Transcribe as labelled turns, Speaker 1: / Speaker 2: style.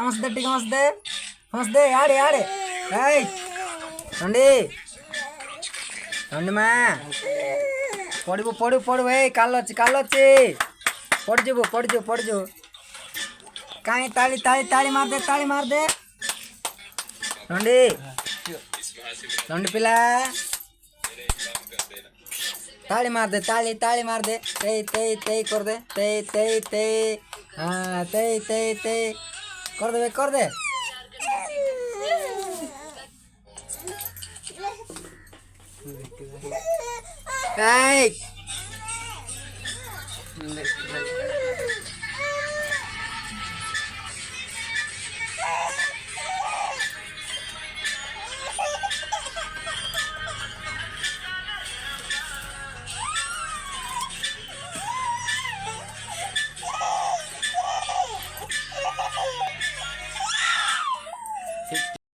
Speaker 1: ಹೊಸ್ದೆ ಟಿಗೆ ಹೊಸ್ದೆ ಆಡಿ ಏಯ್ రండి మా పొడుగు ఏ కాళ్ళు వచ్చి పొడుచు కానీ తాళి మారదే రండి పిల్ల తాళి మారదే తేయ్ కొరదే తేయ్ కొరదే